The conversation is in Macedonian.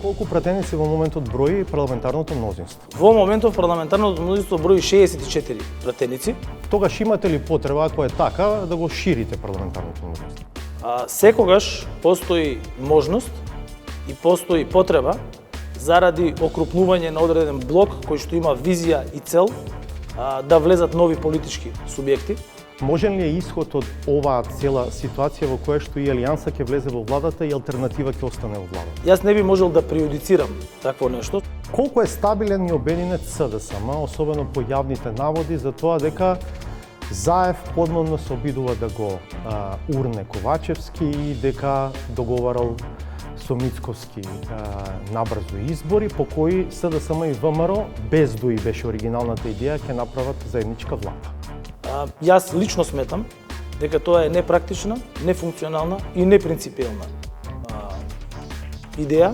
Колку пратеници во моментот брои парламентарното мнозинство? Во моментов парламентарното мнозинство брои 64 пратеници. Тогаш имате ли потреба, ако е така, да го ширите парламентарното мнозинство? Секогаш постои можност и постои потреба заради окрупнување на одреден блок кој што има визија и цел да влезат нови политички субјекти. Можен ли е исход од оваа цела ситуација во која што и Алијанса ќе влезе во владата и алтернатива ќе остане во владата? Јас не би можел да преюдицирам такво нешто. Колку е стабилен и обединет СДСМ, особено по јавните наводи за тоа дека Заев подмовно се обидува да го урне Ковачевски и дека договарал со Мицковски набрзо избори по кои СДСМ и ВМРО, без дуи беше оригиналната идеја, ќе направат заедничка влада. Јас лично сметам дека тоа е непрактична, нефункционална и непринципиелна идеја.